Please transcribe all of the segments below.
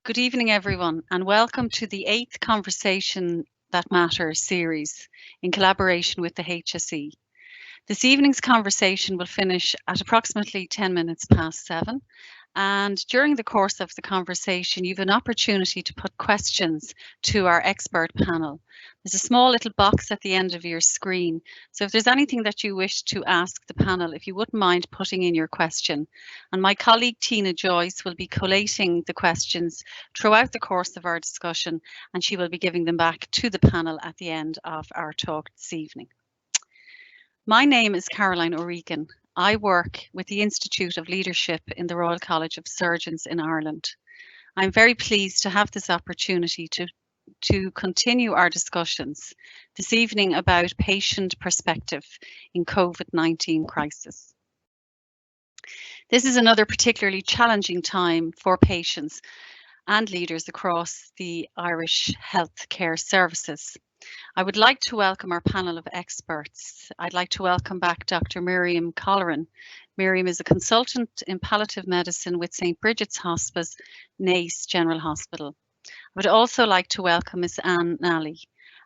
Good evening, everyone, and welcome to the 8th Conversation That Matters series in collaboration with the HSE. This evening's conversation will finish at approximately 10 minutes past 7. And during the course of the conversation, you have an opportunity to put questions to our expert panel. There's a small little box at the end of your screen. So if there's anything that you wish to ask the panel, if you wouldn't mind putting in your question. And my colleague Tina Joyce will be collating the questions throughout the course of our discussion, and she will be giving them back to the panel at the end of our talk this evening. My name is Caroline O'Regan. I work with the Institute of Leadership in the Royal College of Surgeons in Ireland. I'm very pleased to have this opportunity to continue our discussions this evening about patient perspective in COVID-19 crisis. This is another particularly challenging time for patients and leaders across the Irish healthcare services. I would like to welcome our panel of experts. I'd like to welcome back Dr. Miriam Colleran. Miriam is a consultant in palliative medicine with St. Bridget's Hospice, Naas General Hospital. I would also like to welcome Ms. Anne Nally.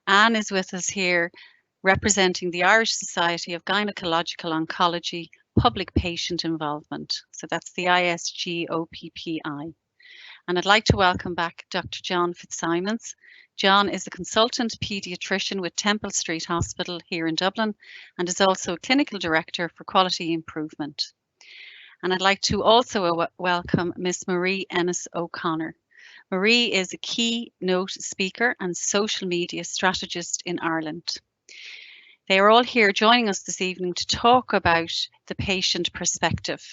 Anne is with us here representing the Irish Society of Gynecological Oncology Public Patient Involvement. So that's the ISGOPPI. And I'd like to welcome back Dr. John Fitzsimons. John is a consultant paediatrician with Temple Street Hospital here in Dublin and is also a clinical director for quality improvement. And I'd like to also welcome Miss Marie Ennis O'Connor. Marie is a keynote speaker and social media strategist in Ireland. They are all here joining us this evening to talk about the patient perspective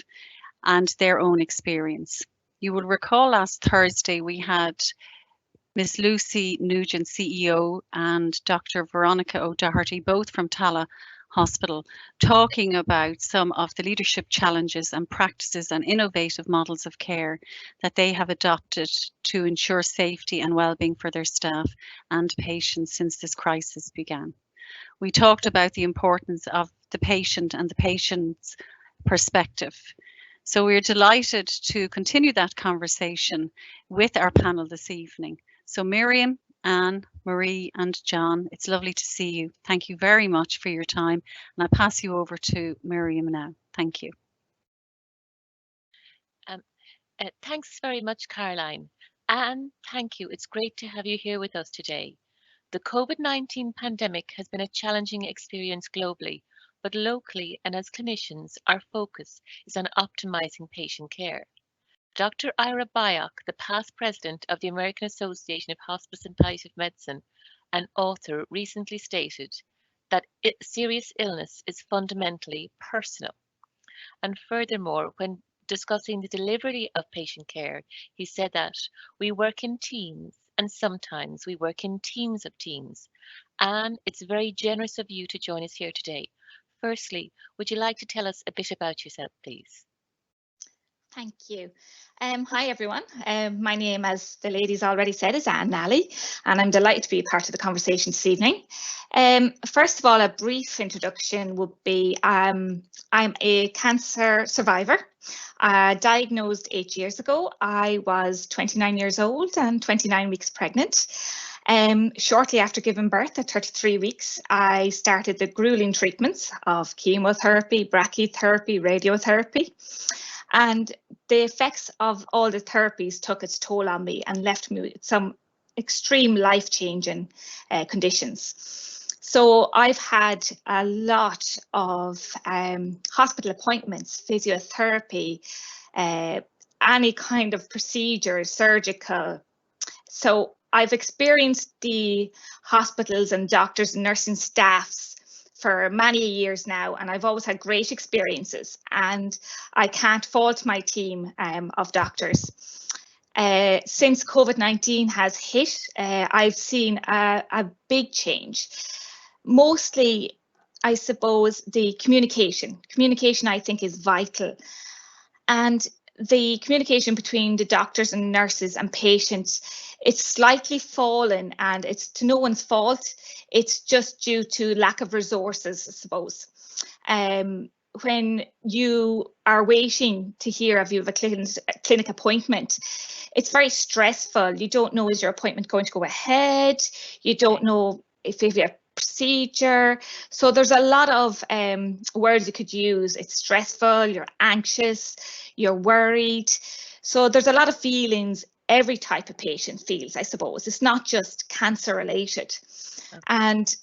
and their own experience. You will recall last Thursday we had Miss Lucy Nugent, CEO, and Dr. Veronica O'Doherty, both from Tala Hospital, talking about some of the leadership challenges and practices and innovative models of care that they have adopted to ensure safety and well-being for their staff and patients since this crisis began. We talked about the importance of the patient and the patient's perspective. So we're delighted to continue that conversation with our panel this evening. So Miriam, Anne, Marie and John, it's lovely to see you. Thank you very much for your time. And I'll pass you over to Miriam now. Thank you. Thanks very much, Caroline. Anne, thank you. It's great to have you here with us today. The COVID-19 pandemic has been a challenging experience globally, but locally and as clinicians, our focus is on optimizing patient care. Dr. Ira Byock, the past president of the American Association of Hospice and Palliative Medicine and author, recently stated that serious illness is fundamentally personal. And furthermore, when discussing the delivery of patient care, he said that we work in teams and sometimes we work in teams of teams. And it's very generous of you to join us here today. Firstly, would you like to tell us a bit about yourself, please? Thank you. Hi, everyone. My name, as the ladies already said, is Anne Nally, and I'm delighted to be a part of the conversation this evening. First of all, a brief introduction would be I'm a cancer survivor, diagnosed 8 years ago. I was 29 years old and 29 weeks pregnant. Shortly after giving birth at 33 weeks, I started the grueling treatments of chemotherapy, brachytherapy, radiotherapy. And the effects of all the therapies took its toll on me and left me with some extreme life-changing conditions. So I've had a lot of hospital appointments, physiotherapy, any kind of procedure, surgical. So I've experienced the hospitals and doctors and nursing staffs for many years now, and I've always had great experiences, and I can't fault my team of doctors. Since COVID-19 has hit, I've seen a big change. Mostly, I suppose, the communication. Communication, I think, is vital. And the communication between the doctors and nurses and patients, it's slightly fallen, and it's to no one's fault. It's just due to lack of resources, I suppose. when you are waiting to hear if you have a clinic appointment, it's very stressful. You don't know, is your appointment going to go ahead? You don't know if you have a procedure. So there's a lot of words you could use. It's stressful, you're anxious, you're worried. So there's a lot of feelings every type of patient feels, I suppose. It's not just cancer related. Okay. And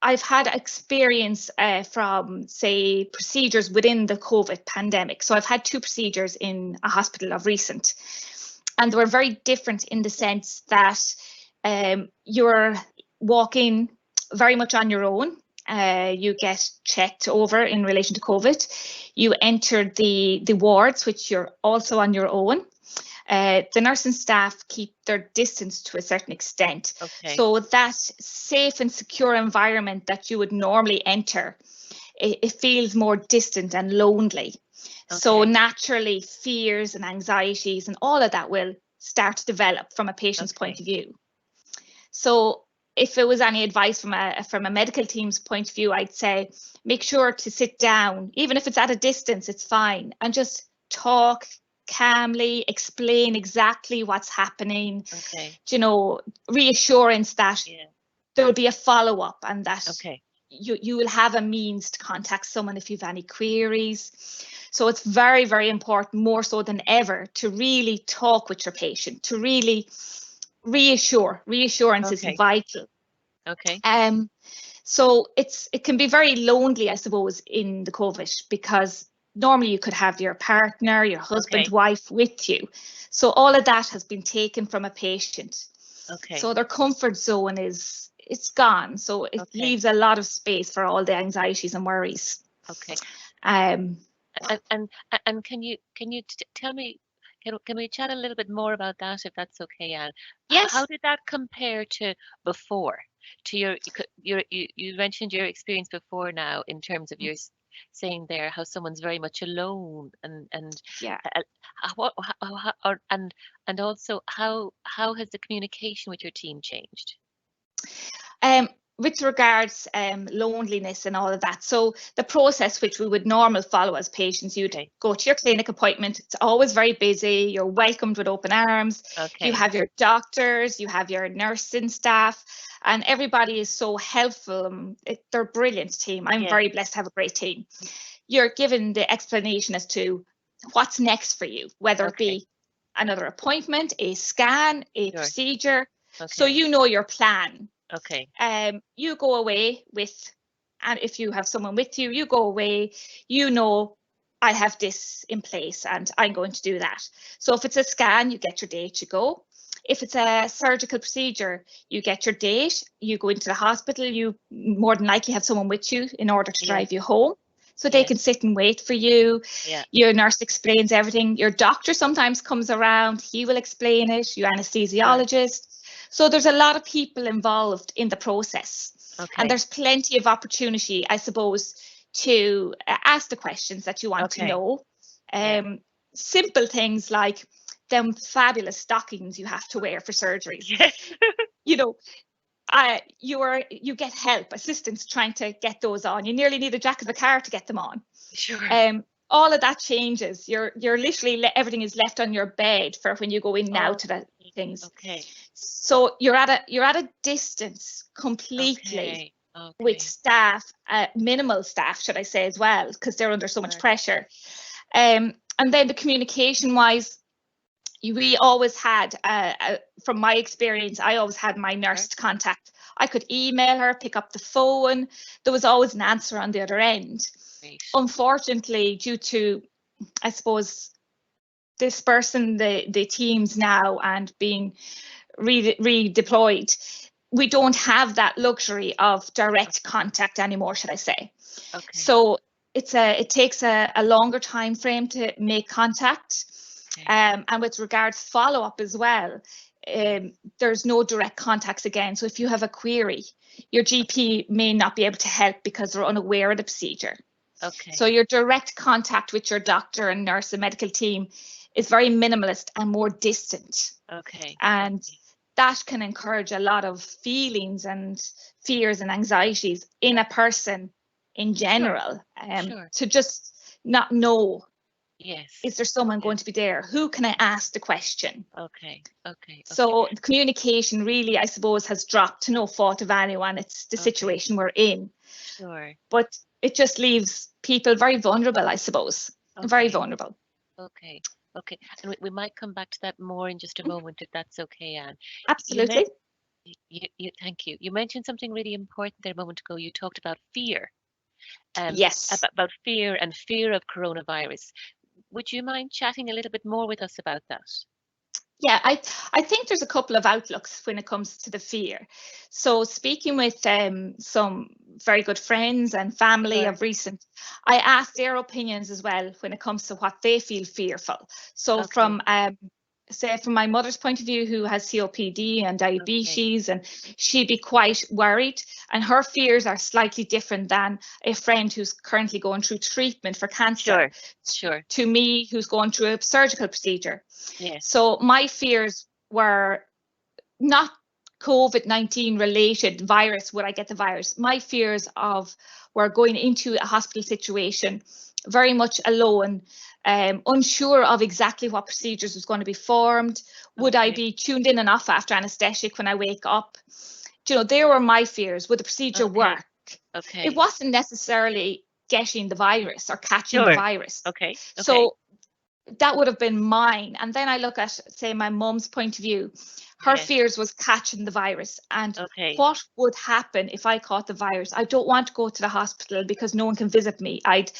I've had experience from, say, procedures within the COVID pandemic. So I've had 2 procedures in a hospital of recent, and they were very different in the sense that you're walking very much on your own. You get checked over in relation to COVID. You enter the wards, which you're also on your own. The nursing staff keep their distance to a certain extent. Okay. So that safe and secure environment that you would normally enter, it feels more distant and lonely. Okay. So naturally, fears and anxieties and all of that will start to develop from a patient's point of view. So if it was any advice from a medical team's point of view, I'd say make sure to sit down, even if it's at a distance, it's fine, and just talk calmly, explain exactly what's happening. Okay. You know, reassurance that there will be a follow-up and that you will have a means to contact someone if you've any queries. So it's very, very important, more so than ever, to really talk with your patient, to really reassure. Reassurance is vital. Okay. So it can be very lonely, I suppose, in the COVID, because normally you could have your partner, your husband, wife with you. So all of that has been taken from a patient. Okay. So their comfort zone it's gone. So it leaves a lot of space for all the anxieties and worries. Okay. And can you tell me, can we chat a little bit more about that, if that's okay, Anne? Yes. How did that compare to before? To you mentioned your experience before now, in terms of your saying there how someone's very much alone, and also how has the communication with your team changed? With regards loneliness and all of that, so the process which we would normally follow as patients, you'd go to your clinic appointment. It's always very busy. You're welcomed with open arms. You have your doctors, you have your nursing staff, and everybody is so helpful. They're a brilliant team. I'm very blessed to have a great team. You're given the explanation as to what's next for you, whether it be another appointment, a scan, a procedure. So you know your plan. You go away with, and if you have someone with you, you go away, you know, I have this in place and I'm going to do that. So if it's a scan, you get your date, you go. If it's a surgical procedure, you get your date, you go into the hospital, you more than likely have someone with you in order to drive you home. So they can sit and wait for you. Your nurse explains everything. Your doctor sometimes comes around, he will explain it, your anesthesiologist. So there's a lot of people involved in the process. And there's plenty of opportunity, I suppose, to ask the questions that you want to know. Simple things like them fabulous stockings you have to wear for surgeries. You know, you get help, assistance trying to get those on. You nearly need a jack of the car to get them on. All of that changes. You're literally, everything is left on your bed for when you go in now to the things. So you're at a distance completely with staff, minimal staff, should I say, as well, because they're under so much pressure. And then the communication wise, we always had, from my experience, I always had my nurse to contact. I could email her, pick up the phone. There was always an answer on the other end. Unfortunately, due to, I suppose, dispersing the teams now and being redeployed, we don't have that luxury of direct contact anymore, should I say. So it takes a longer time frame to make contact. And with regards follow-up as well, there's no direct contacts again. So if you have a query, your GP may not be able to help because they're unaware of the procedure. So your direct contact with your doctor and nurse and medical team is very minimalist and more distant. And that can encourage a lot of feelings and fears and anxieties in a person in general, Sure. to just not know, Yes. is there someone going to be there? Who can I ask the question? Okay. Okay. So the communication really, I suppose, has dropped to no fault of anyone. It's the situation we're in. Sure. But it just leaves people very vulnerable, I suppose. Very vulnerable. Okay. Okay. And we might come back to that more in just a moment, if that's okay, Anne. Absolutely. Thank you. You mentioned something really important there a moment ago. You talked about fear. Yes. About fear and fear of coronavirus. Would you mind chatting a little bit more with us about that? Yeah, I think there's a couple of outlooks when it comes to the fear. So speaking with some very good friends and family of recent, I asked their opinions as well when it comes to what they feel fearful. So from say from my mother's point of view, who has COPD and diabetes, and she'd be quite worried, and her fears are slightly different than a friend who's currently going through treatment for cancer. Sure. To me, who's going through a surgical procedure. Yes. So my fears were not COVID-19 related virus, would I get the virus? My fears were going into a hospital situation very much alone, unsure of exactly what procedures was going to be formed. Would I be tuned in and off after anaesthetic when I wake up? You know, there were my fears. Would the procedure work? It wasn't necessarily getting the virus or catching the virus. So that would have been mine. And then I look at, say, my mum's point of view. Her fears was catching the virus, and what would happen if I caught the virus? I don't want to go to the hospital because no one can visit me. I'd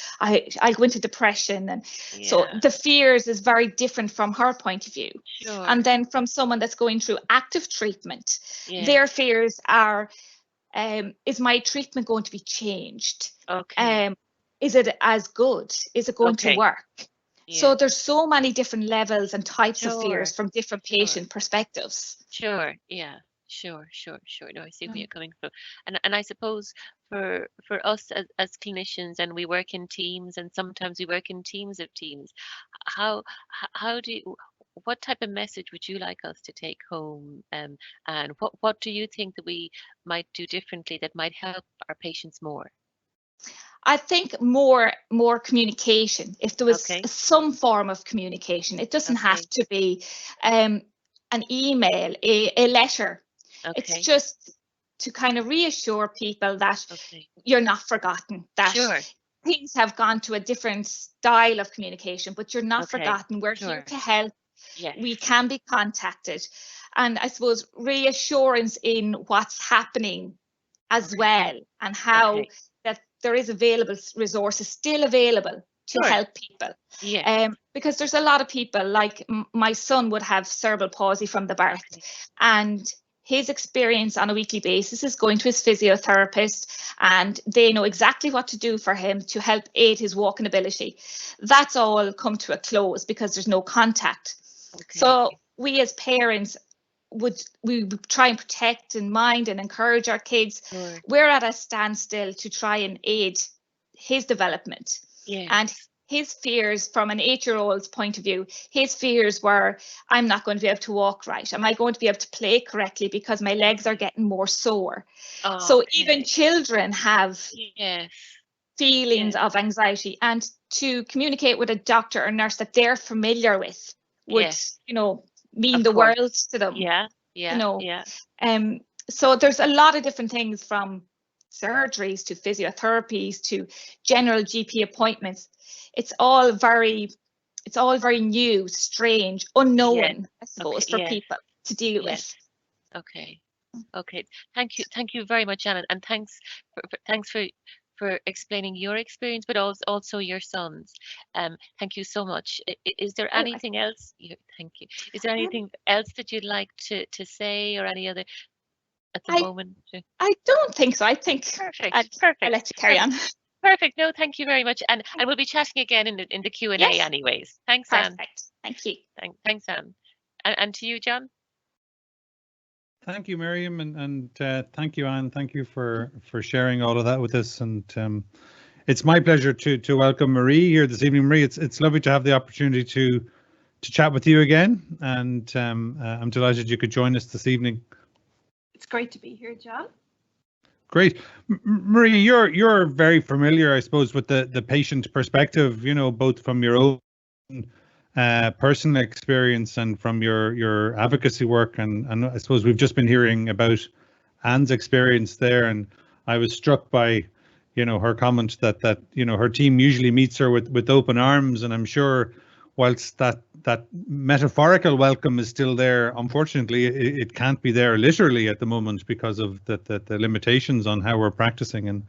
go into depression, and so the fears is very different from her point of view. And then from someone that's going through active treatment, their fears are, is my treatment going to be changed? Is it as good? Is it going to work? So there's so many different levels and types of fears from different patient perspectives. Sure. No, I see where you're coming from. And I suppose for us as clinicians, and we work in teams, and sometimes we work in teams of teams, what type of message would you like us to take home? And what do you think that we might do differently that might help our patients more? I think more communication. If there was some form of communication, it doesn't have to be an email, a letter. It's just to kind of reassure people that you're not forgotten, that things have gone to a different style of communication, but you're not forgotten. We're here to help. We can be contacted. And I suppose reassurance in what's happening as well, and how that there is available resources still available to help people. Because there's a lot of people, like my son would have cerebral palsy from the birth, and his experience on a weekly basis is going to his physiotherapist, and they know exactly what to do for him to help aid his walking ability. That's all come to a close because there's no contact. So we as parents would try and protect and mind and encourage our kids. We're at a standstill to try and aid his development. And his fears, from an 8-year-old's point of view, his fears were, I'm not going to be able to walk right. Am I going to be able to play correctly because my legs are getting more sore? So even children have feelings of anxiety, and to communicate with a doctor or nurse that they're familiar with would, mean the world to them. So there's a lot of different things, from surgeries to physiotherapies to general GP appointments. It's all very new, strange, unknown, I suppose, for people to deal with. Okay. Thank you very much, Anna, and thanks for explaining your experience, but also your son's. Thank you so much. Is there anything else? Thank you. Is there anything else that you'd like to say, or any other at the moment? I don't think so. I think perfect. I'll let you carry on. Perfect. No, thank you very much, and we'll be chatting again in the Q&A anyways. Thanks, Anne. Perfect. Thank you. Thanks, Anne. And to you, John. Thank you, Miriam, and thank you, Anne. Thank you for sharing all of that with us. And it's my pleasure to welcome Marie here this evening. Marie, it's lovely to have the opportunity to chat with you again, and I'm delighted you could join us this evening. It's great to be here, John. Great. Marie, you're very familiar, I suppose, with the patient perspective, you know, both from your own personal experience and from your advocacy work. And I suppose we've just been hearing about Anne's experience there. And I was struck by, you know, her comment that you know, her team usually meets her with open arms. And I'm sure whilst that metaphorical welcome is still there, unfortunately, it can't be there literally at the moment because of the limitations on how we're practicing. And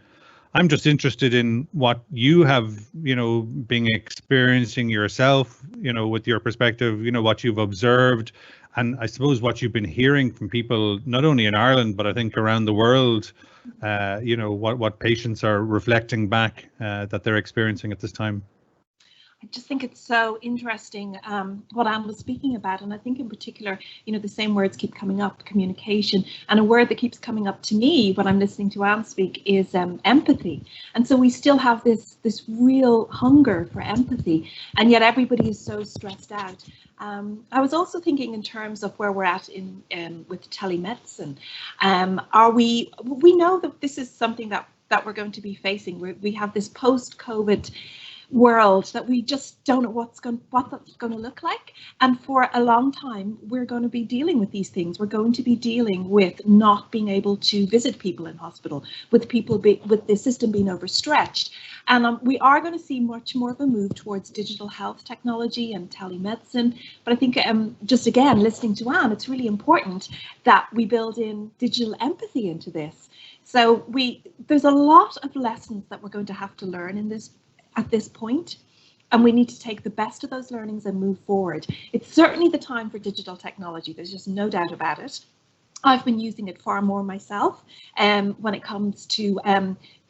I'm just interested in what you have, you know, been experiencing yourself, you know, with your perspective, you know, what you've observed, and I suppose what you've been hearing from people, not only in Ireland, but I think around the world, you know, what patients are reflecting back that they're experiencing at this time. I just think it's so interesting what Anne was speaking about, and I think in particular, you know, the same words keep coming up, communication, and a word that keeps coming up to me when I'm listening to Anne speak is empathy. And so we still have this real hunger for empathy, and yet everybody is so stressed out. I was also thinking in terms of where we're at with telemedicine. We know that this is something that we're going to be facing. We have this post-COVID world that we just don't know what that's going to look like, and for a long time we're going to be dealing with these things. We're going to be dealing with not being able to visit people in hospital, with with the system being overstretched, and we are going to see much more of a move towards digital health technology and telemedicine. But I think just again listening to Anne, it's really important that we build in digital empathy into this. So there's a lot of lessons that we're going to have to learn at this point, and we need to take the best of those learnings and move forward. It's certainly the time for digital technology. There's just no doubt about it. I've been using it far more myself when it comes to,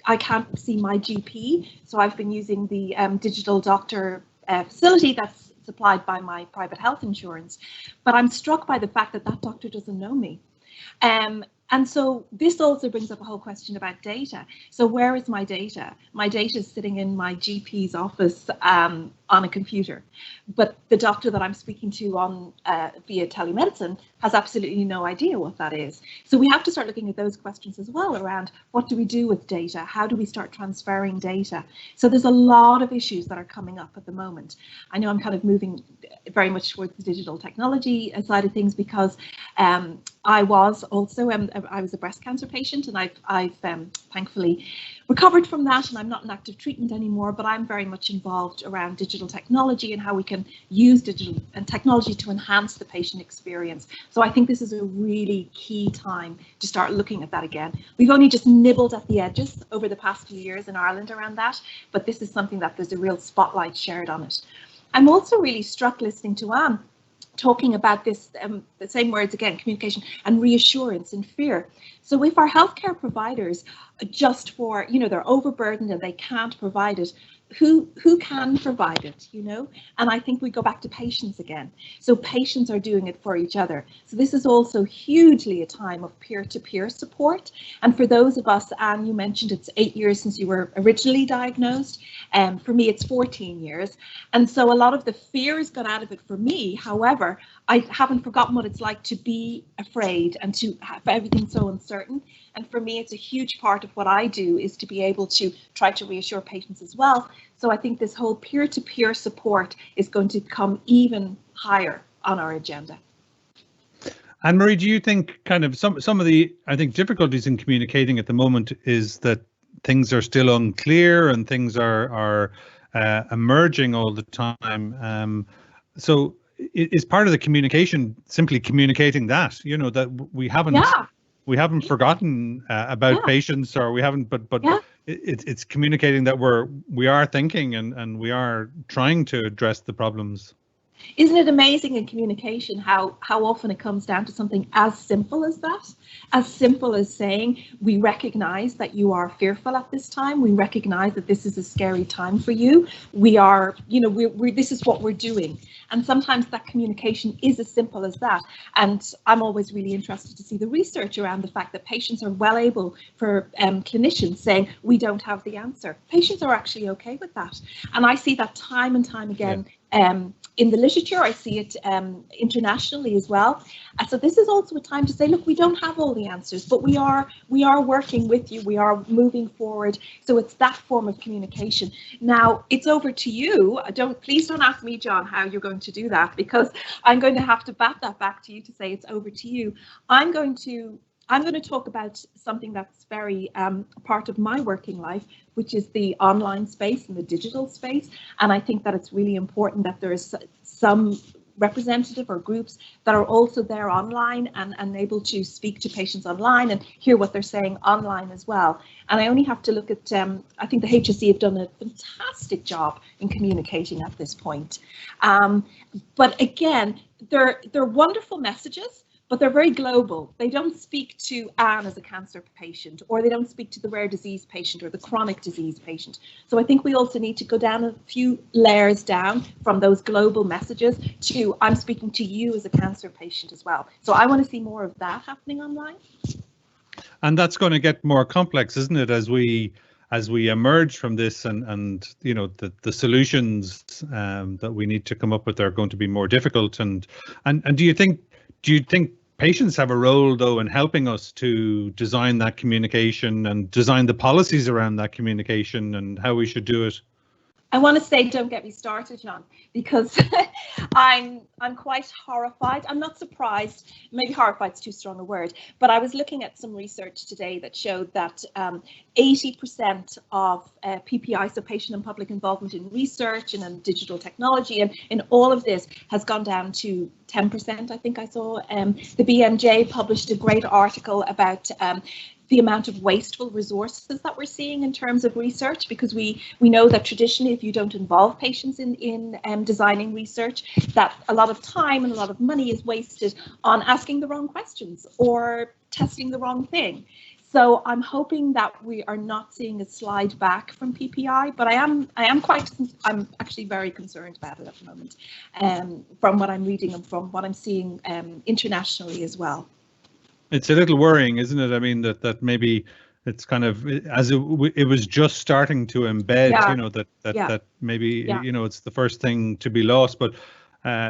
I can't see my GP, so I've been using the digital doctor facility that's supplied by my private health insurance. But I'm struck by the fact that that doctor doesn't know me. And so this also brings up a whole question about data. So where is my data? My data is sitting in my GP's office on a computer, but the doctor that I'm speaking to on via telemedicine has absolutely no idea what that is. So we have to start looking at those questions as well around what do we do with data? How do we start transferring data? So there's a lot of issues that are coming up at the moment. I know I'm kind of moving very much towards the digital technology side of things because I was also I was a breast cancer patient, and I've thankfully recovered from that, and I'm not in active treatment anymore, but I'm very much involved around digital technology and how we can use digital and technology to enhance the patient experience. So I think this is a really key time to start looking at that again. We've only just nibbled at the edges over the past few years in Ireland around that, but this is something that there's a real spotlight shared on it. I'm also really struck listening to Anne talking about this, the same words again, communication and reassurance and fear. So if our healthcare providers just for, you know, they're overburdened and they can't provide it, who can provide it, you know? And I think we go back to patients again. So patients are doing it for each other. So this is also hugely a time of peer-to-peer support. And for those of us, Anne, you mentioned it's 8 years since you were originally diagnosed. For me, it's 14 years. And so a lot of the fear has gone out of it for me. However, I haven't forgotten what it's like to be afraid and to have everything so uncertain. And for me, it's a huge part of what I do is to be able to try to reassure patients as well. So I think this whole peer-to-peer support is going to come even higher on our agenda. Anne-Marie, do you think kind of some of the, I think, difficulties in communicating at the moment is that things are still unclear and things are emerging all the time? So is part of the communication simply communicating that, you know, that we haven't forgotten about patients, or we haven't, but it's communicating that we are thinking and we are trying to address the problems. Isn't it amazing in communication how often it comes down to something as simple as that? As simple as saying, we recognize that you are fearful at this time. We recognize that this is a scary time for you. We are, you know, this is what we're doing. And sometimes that communication is as simple as that. And I'm always really interested to see the research around the fact that patients are well able for clinicians saying, we don't have the answer. Patients are actually okay with that. And I see that time and time again in the literature. I see it internationally as well. So this is also a time to say, look, we don't have all the answers, but we are working with you. We are moving forward. So it's that form of communication. Now it's over to you. Please don't ask me, John, how you're going to do that, because I'm going to have to bat that back to you to say it's over to you. I'm going to talk about something that's very part of my working life, which is the online space and the digital space. And I think that it's really important that there's some representative or groups that are also there online and able to speak to patients online and hear what they're saying online as well. And I only have to look at, I think the HSE have done a fantastic job in communicating at this point. But again, they're wonderful messages, but they're very global. They don't speak to Anne as a cancer patient, or they don't speak to the rare disease patient or the chronic disease patient. So I think we also need to go down a few layers down from those global messages to I'm speaking to you as a cancer patient as well. So I want to see more of that happening online. And that's going to get more complex, isn't it, as we emerge from this, and you know, the solutions that we need to come up with are going to be more difficult. And do you think patients have a role, though, in helping us to design that communication and design the policies around that communication and how we should do it? I want to say, don't get me started, John, because I'm quite horrified. I'm not surprised. Maybe horrified is too strong a word, but I was looking at some research today that showed that 80% of PPI, so patient and public involvement in research and in digital technology and in all of this, has gone down to 10%. I think I saw the BMJ published a great article about the amount of wasteful resources that we're seeing in terms of research, because we know that traditionally, if you don't involve patients in designing research, that a lot of time and a lot of money is wasted on asking the wrong questions or testing the wrong thing. So I'm hoping that we are not seeing a slide back from PPI, but I'm actually very concerned about it at the moment, from what I'm reading and from what I'm seeing internationally as well. It's a little worrying, isn't it? I mean, that maybe it's kind of, as it was just starting to embed, Yeah. you know, that maybe, Yeah. you know, it's the first thing to be lost. But,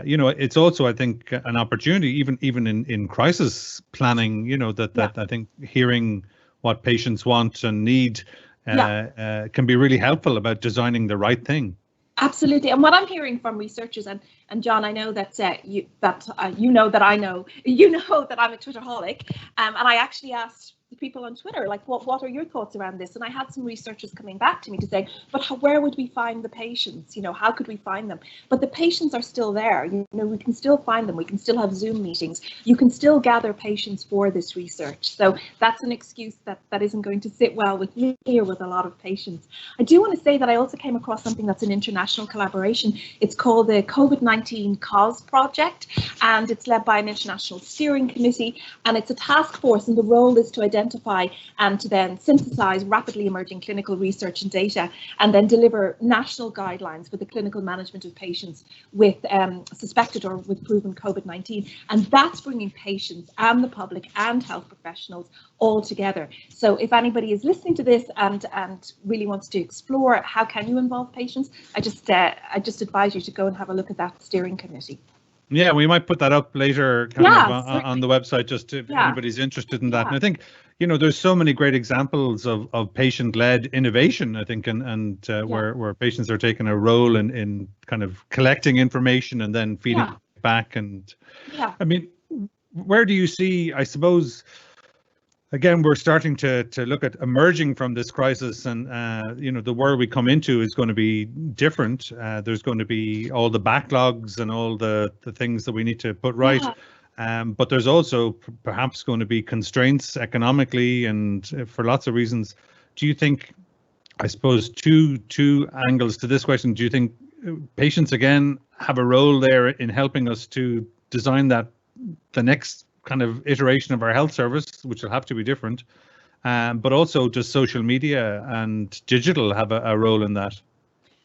you know, it's also, I think, an opportunity, even in crisis planning, you know, that I think hearing what patients want and need can be really helpful about designing the right thing. Absolutely, and what I'm hearing from researchers, and John, I know that you know that I'm a Twitterholic, and I actually asked the people on Twitter, like, what are your thoughts around this? And I had some researchers coming back to me to say, but where would we find the patients? You know, how could we find them? But the patients are still there. You know, we can still find them. We can still have Zoom meetings. You can still gather patients for this research. So that's an excuse that isn't going to sit well with me or with a lot of patients. I do want to say that I also came across something that's an international collaboration. It's called the COVID-19 Cause Project, and it's led by an international steering committee, and it's a task force, and the role is to identify and to then synthesize rapidly emerging clinical research and data, and then deliver national guidelines for the clinical management of patients with suspected or with proven COVID-19. And that's bringing patients and the public and health professionals all together. So if anybody is listening to this and really wants to explore how can you involve patients, I just advise you to go and have a look at that steering committee. Yeah, we might put that up later on the website, just if anybody's interested in that. And I think, you know, there's so many great examples of patient-led innovation, I think, and where patients are taking a role in kind of collecting information and then feeding it back. And I mean, where do you see, I suppose, again, we're starting to look at emerging from this crisis, and you know, the world we come into is going to be different. There's going to be all the backlogs and all the things that we need to put right. But there's also perhaps going to be constraints economically and for lots of reasons. Do you think, I suppose, two angles to this question, do you think patients again have a role there in helping us to design the next kind of iteration of our health service, which will have to be different, but also does social media and digital have a role in that?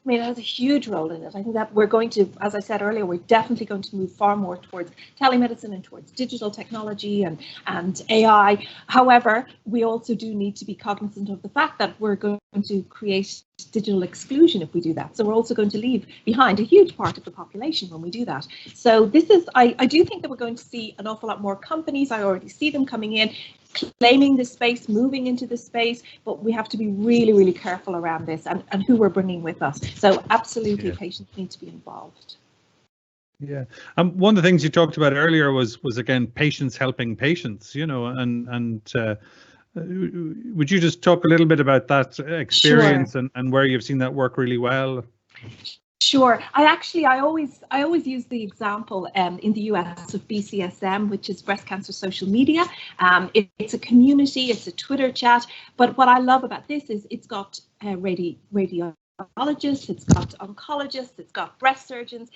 I mean, it has a huge role in it. I think that we're going to, as I said earlier, we're definitely going to move far more towards telemedicine and towards digital technology and AI. However, we also do need to be cognizant of the fact that we're going to create digital exclusion if we do that. So we're also going to leave behind a huge part of the population when we do that. So this is, I do think that we're going to see an awful lot more companies. I already see them coming in, claiming this space, moving into this space, but we have to be really, really careful around this and who we're bringing with us. So absolutely, patients need to be involved. Yeah, one of the things you talked about earlier was again patients helping patients, you know, and would you just talk a little bit about that experience and where you've seen that work really well? Sure. I always use the example in the US of BCSM, which is breast cancer social media. It's a community, it's a Twitter chat. But what I love about this is it's got radiologists, it's got oncologists, it's got breast surgeons,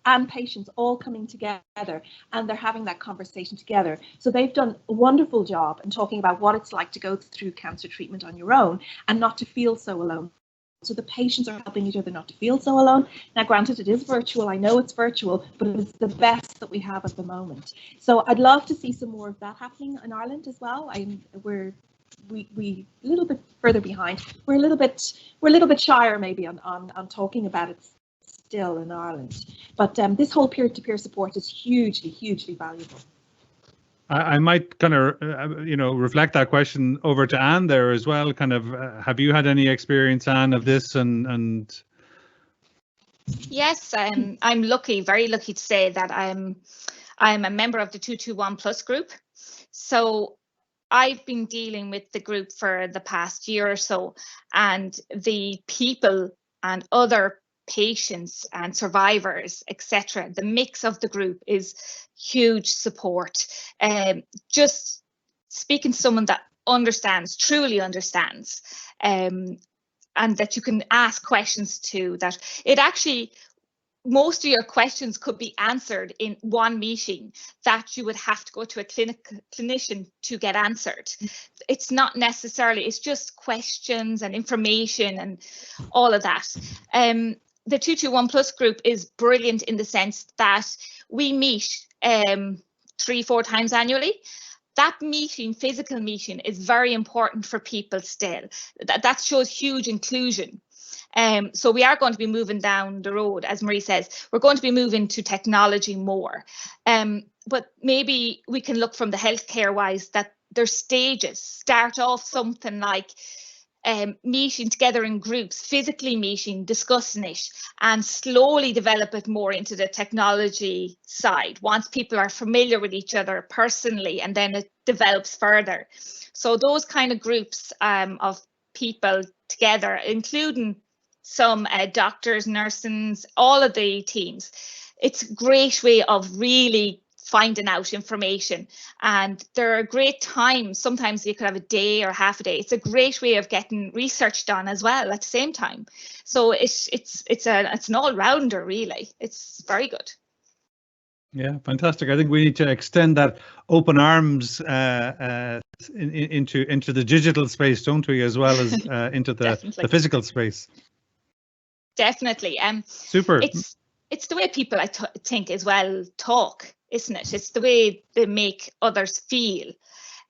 and patients all coming together, and they're having that conversation together. So they've done a wonderful job in talking about what it's like to go through cancer treatment on your own and not to feel so alone. So the patients are helping each other not to feel so alone. Now, granted, it is virtual. I know it's virtual, but it's the best that we have at the moment. So I'd love to see some more of that happening in Ireland as well. We're a little bit further behind. We're a little bit shyer maybe on talking about it still in Ireland. But this whole peer-to-peer support is hugely valuable. I might kind of, reflect that question over to Anne there as well. Kind of, have you had any experience, Anne, of this? And yes, I'm very lucky to say that I'm a member of the 221 Plus group. So I've been dealing with the group for the past year or so, and the people and other patients and survivors, etc. The mix of the group is huge support. Just speaking to someone that truly understands, and that you can ask questions to, that it actually, most of your questions could be answered in one meeting that you would have to go to a clinician to get answered. It's not necessarily, it's just questions and information and all of that. The 221 Plus group is brilliant in the sense that we meet 3-4 times annually. That meeting, physical meeting, is very important for people still. That shows huge inclusion. So we are going to be moving down the road, as Marie says, we're going to be moving to technology more. But maybe we can look from the healthcare wise that there's stages. Start off something like meeting together in groups, physically meeting, discussing it, and slowly develop it more into the technology side once people are familiar with each other personally, and then it develops further. So those kind of groups of people together, including some doctors, nurses, all of the teams, it's a great way of really finding out information, and they're a great time. Sometimes you could have a day or half a day. It's a great way of getting research done as well at the same time. So it's an all-rounder, really. It's very good. Yeah, fantastic. I think we need to extend that open arms into the digital space, don't we, as well as into the physical space. Definitely. Super. It's the way people, I think, as well talk, isn't it? It's the way they make others feel.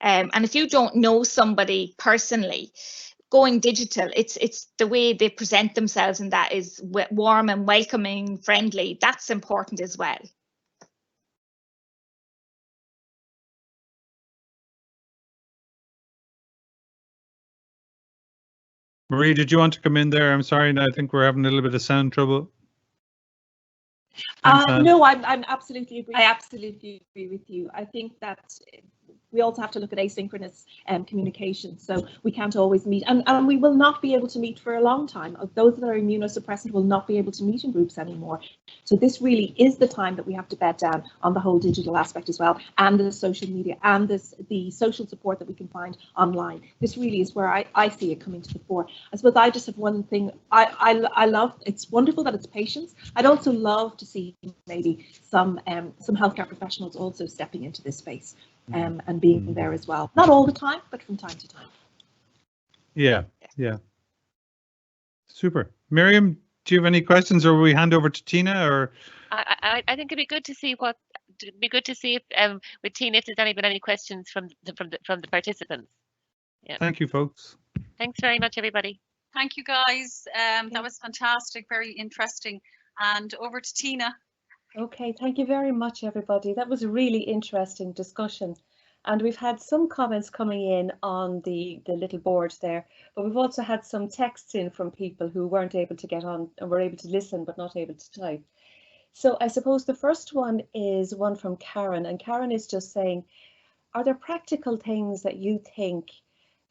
And if you don't know somebody personally, going digital, it's the way they present themselves, and that is warm and welcoming, friendly. That's important as well. Marie, did you want to come in there? I'm sorry, I think we're having a little bit of sound trouble. No, I'm absolutely agree. I absolutely agree with you. I think that we also have to look at asynchronous communication. So we can't always meet, and we will not be able to meet for a long time. Those that are immunosuppressant will not be able to meet in groups anymore. So this really is the time that we have to bed down on the whole digital aspect as well, and the social media, and the social support that we can find online. This really is where I see it coming to the fore. I suppose I just have one thing. I love, it's wonderful that it's patients. I'd also love to see maybe some healthcare professionals also stepping into this space. And being there as well. Not all the time, but from time to time. Yeah. Super. Miriam, do you have any questions, or will we hand over to Tina? Or I think it'd be good to see if with Tina if there's been any questions from the participants. Yeah. Thank you, folks. Thanks very much, everybody. Thank you, guys. That was fantastic, very interesting. And over to Tina. Okay, thank you very much, everybody. That was a really interesting discussion. And we've had some comments coming in on the little board there, but we've also had some texts in from people who weren't able to get on and were able to listen but not able to type. So I suppose the first one is one from Karen, and Karen is just saying, are there practical things that you think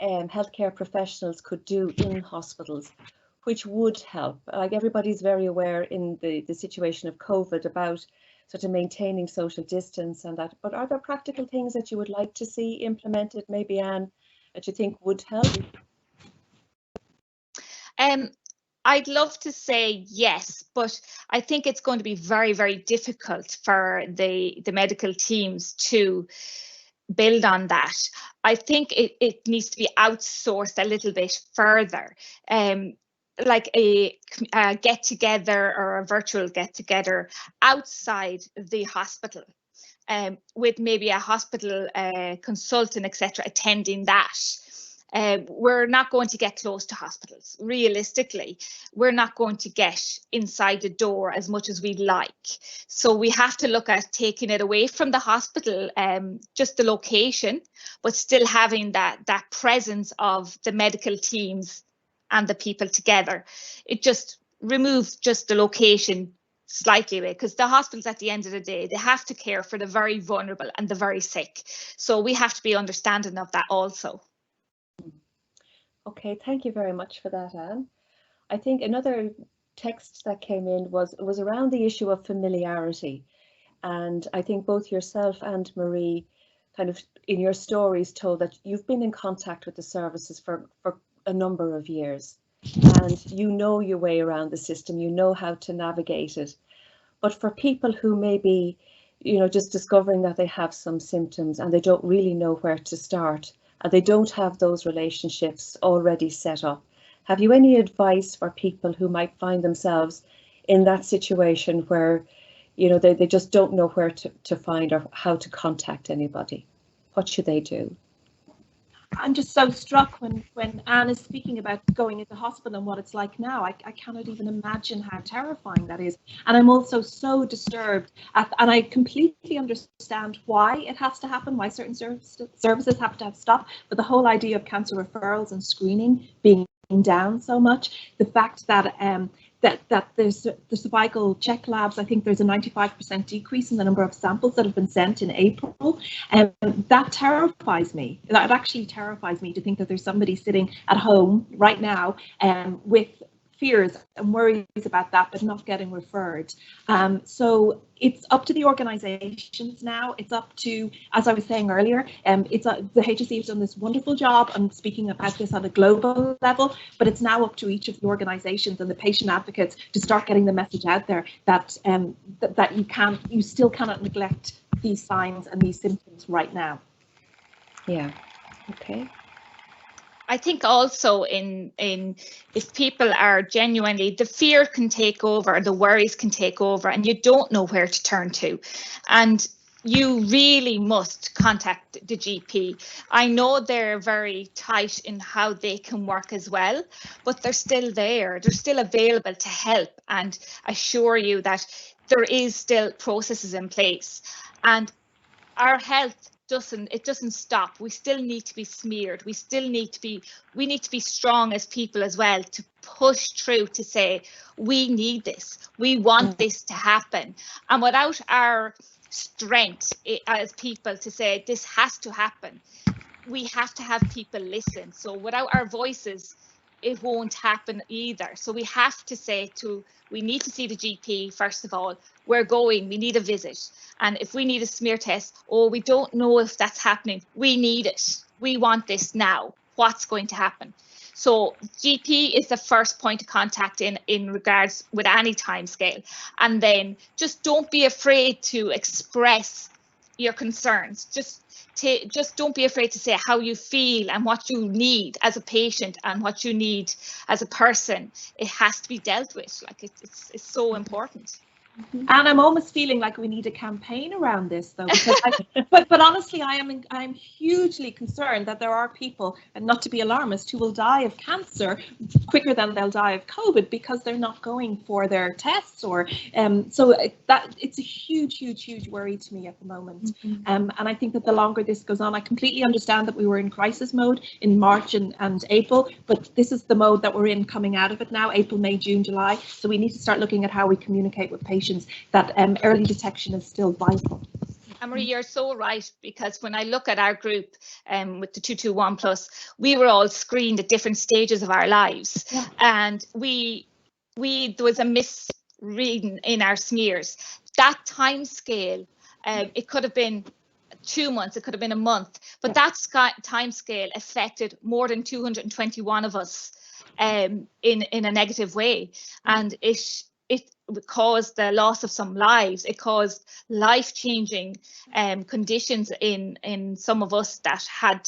healthcare professionals could do in hospitals which would help? Like, everybody's very aware in the situation of COVID about sort of maintaining social distance and that, but are there practical things that you would like to see implemented, maybe, Anne, that you think would help? I'd love to say yes, but I think it's going to be very, very difficult for the medical teams to build on that. I think it needs to be outsourced a little bit further. Like a get together or a virtual get together outside the hospital, with maybe a hospital consultant, etc., attending that. We're not going to get close to hospitals. Realistically, we're not going to get inside the door as much as we'd like. So we have to look at taking it away from the hospital, just the location, but still having that presence of the medical teams and the people together. It just removes just the location slightly away, because the hospitals, at the end of the day, they have to care for the very vulnerable and the very sick. So we have to be understanding of that also. Okay, thank you very much for that, Anne. I think another text that came in was around the issue of familiarity. And I think both yourself and Marie, kind of in your stories, told that you've been in contact with the services for a number of years, and you know your way around the system, you know how to navigate it. But for people who may be, just discovering that they have some symptoms and they don't really know where to start, and they don't have those relationships already set up, have you any advice for people who might find themselves in that situation where, they just don't know where to find or how to contact anybody? What should they do? I'm just so struck when Anne is speaking about going into hospital and what it's like now. I cannot even imagine how terrifying that is. And I'm also so disturbed and I completely understand why it has to happen, why certain services have to stop. But the whole idea of cancer referrals and screening being down so much, the fact that that there's the cervical check labs, I think there's a 95% decrease in the number of samples that have been sent in April. And that terrifies me. That actually terrifies me to think that there's somebody sitting at home right now with fears and worries about that, but not getting referred. So it's up to the organisations now. It's up to, as I was saying earlier, the HSE has done this wonderful job on speaking about this on a global level, but it's now up to each of the organisations and the patient advocates to start getting the message out there that you still cannot neglect these signs and these symptoms right now. Yeah. Okay. I think also if people are genuinely, the fear can take over, the worries can take over, and you don't know where to turn to. And you really must contact the GP. I know they're very tight in how they can work as well, but they're still there. They're still available to help and assure you that there is still processes in place. And our health doesn't stop. We still need to be smeared. We need to be strong as people as well, to push through to say, we need this. We want this to happen. And without our strength as people to say this has to happen, we have to have people listen. So without our voices, it won't happen either. So we have to say we need to see the GP first of all. We need a visit. And if we need a smear test, we don't know if that's happening, we need it. We want this now. What's going to happen? So GP is the first point of contact in regards with any time scale. And then just don't be afraid to express, your concerns. Just don't be afraid to say how you feel and what you need as a patient and what you need as a person. It has to be dealt with. Like it's so important. And I'm almost feeling like we need a campaign around this, though, because but honestly, I'm hugely concerned that there are people, and not to be alarmist, who will die of cancer quicker than they'll die of COVID because they're not going for their tests, or so that it's a huge worry to me at the moment. And I think that the longer this goes on, I completely understand that we were in crisis mode in March and April, but this is the mode that we're in coming out of it now, April, May, June, July. So we need to start looking at how we communicate with patients that early detection is still vital. Marie, you're so right, because when I look at our group with the 221 plus, we were all screened at different stages of our lives, and there was a misreading in our smears. That time scale, it could have been 2 months, it could have been a month, but that time scale affected more than 221 of us in a negative way, and it caused the loss of some lives. It caused life-changing conditions in some of us that had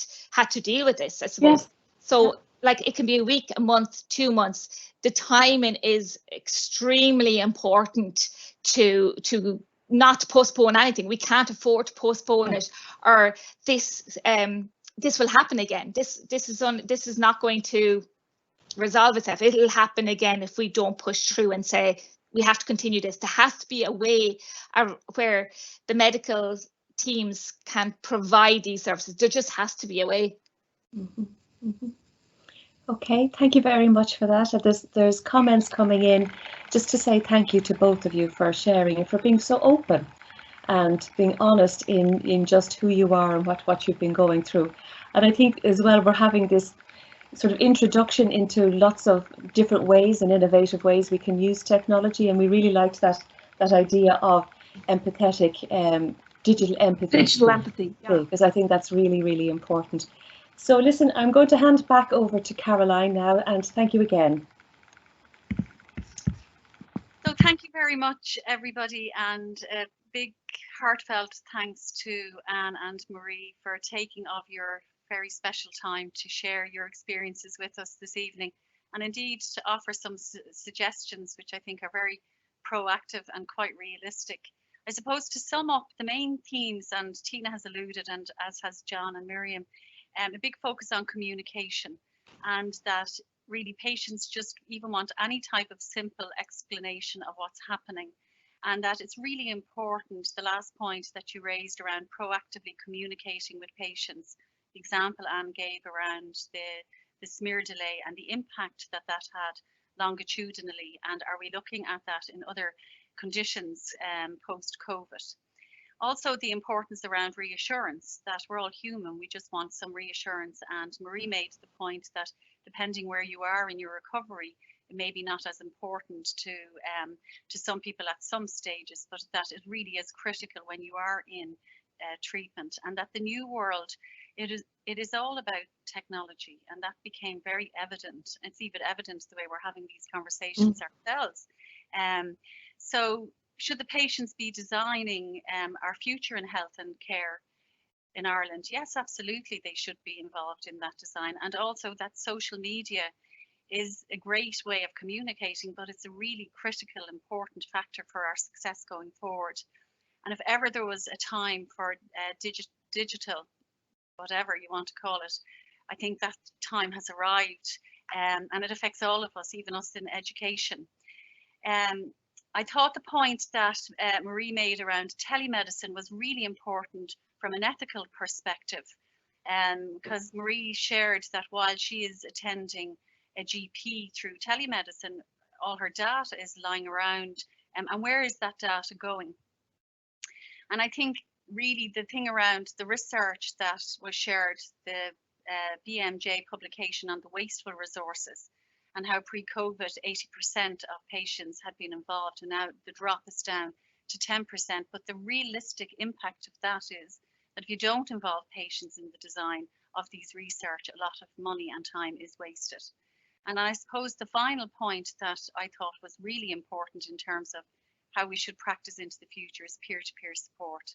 to deal with this, I suppose. Yes. So like it can be a week, a month, 2 months. The timing is extremely important to not postpone anything. We can't afford to postpone it, or this will happen again. This is not going to resolve itself. It'll happen again if we don't push through and say we have to continue this. There has to be a way where the medical teams can provide these services. There just has to be a way. Okay, thank you very much for that. There's comments coming in just to say thank you to both of you for sharing and for being so open and being honest in just who you are and what you've been going through. And I think as well, we're having this sort of introduction into lots of different ways and innovative ways we can use technology, and we really liked that idea of empathetic digital empathy, because I think that's really important. So listen, I'm going to hand back over to Caroline now, and thank you again. So thank you very much, everybody, and a big heartfelt thanks to Anne and Marie for taking of your very special time to share your experiences with us this evening, and indeed to offer some suggestions which I think are very proactive and quite realistic. I suppose to sum up the main themes, and Tina has alluded, and as has John and Miriam, a big focus on communication, and that really patients just even want any type of simple explanation of what's happening, and that it's really important, the last point that you raised around proactively communicating with patients. The example Anne gave around the smear delay and the impact that had longitudinally, and are we looking at that in other conditions post-COVID? Also the importance around reassurance, that we're all human, we just want some reassurance, and Marie made the point that depending where you are in your recovery, it may be not as important to some people at some stages, but that it really is critical when you are in treatment, and that the new world, it is all about technology, and that became very evident. It's even evident the way we're having these conversations ourselves. So should the patients be designing our future in health and care in Ireland? Yes, absolutely, they should be involved in that design, and also that social media is a great way of communicating, but it's a really critical, important factor for our success going forward. And if ever there was a time for digital, whatever you want to call it, I think that time has arrived, and it affects all of us, even us in education. I thought the point that Marie made around telemedicine was really important from an ethical perspective, because Marie shared that while she is attending a GP through telemedicine, all her data is lying around, and where is that data going? And I think really the thing around the research that was shared, the BMJ publication on the wasteful resources, and how pre-COVID 80% of patients had been involved, and now the drop is down to 10%. But the realistic impact of that is that if you don't involve patients in the design of these research, a lot of money and time is wasted. And I suppose the final point that I thought was really important in terms of how we should practice into the future is peer-to-peer support.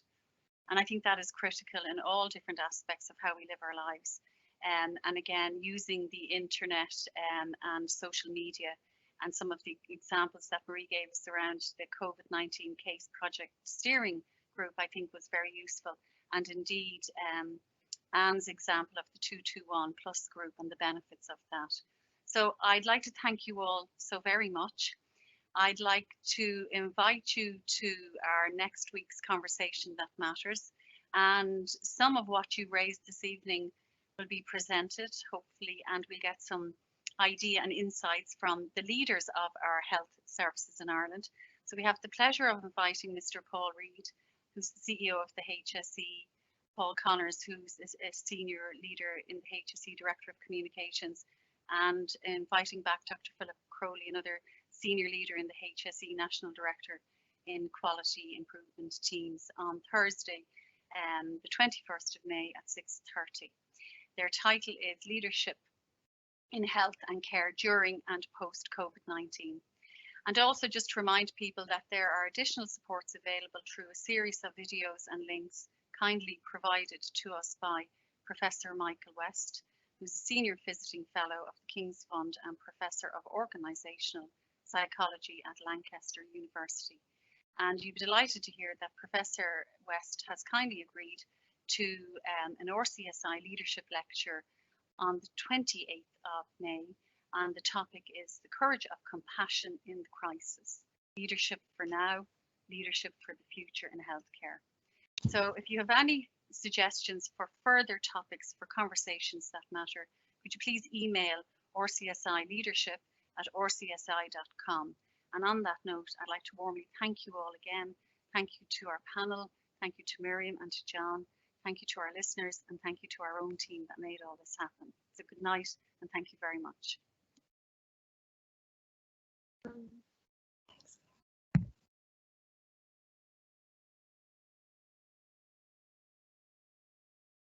And I think that is critical in all different aspects of how we live our lives. And again, using the internet and social media, and some of the examples that Marie gave us around the COVID-19 case project steering group, I think was very useful. And indeed, Anne's example of the 221 plus group and the benefits of that. So I'd like to thank you all so very much. I'd like to invite you to our next week's Conversation That Matters, and some of what you raised this evening will be presented, hopefully, and we'll get some idea and insights from the leaders of our health services in Ireland. So we have the pleasure of inviting Mr. Paul Reid, who's the CEO of the HSE, Paul Connors, who's a senior leader in the HSE Director of Communications, and inviting back Dr. Philip Crowley, another senior leader in the HSE National Director in Quality Improvement Teams, on Thursday, the 21st of May at 6:30. Their title is Leadership in Health and Care During and Post COVID-19. And also just to remind people that there are additional supports available through a series of videos and links kindly provided to us by Professor Michael West, who's a Senior Visiting Fellow of the King's Fund and Professor of Organisational Psychology at Lancaster University. And you'd be delighted to hear that Professor West has kindly agreed to an RCSI leadership lecture on the 28th of May, and the topic is the courage of compassion in the crisis. Leadership for now, leadership for the future in healthcare. So if you have any suggestions for further topics for Conversations That Matter, could you please email rcsileadership@rcsi.com. And on that note, I'd like to warmly thank you all again. Thank you to our panel, thank you to Miriam and to John, thank you to our listeners, and thank you to our own team that made all this happen. So good night and thank you very much.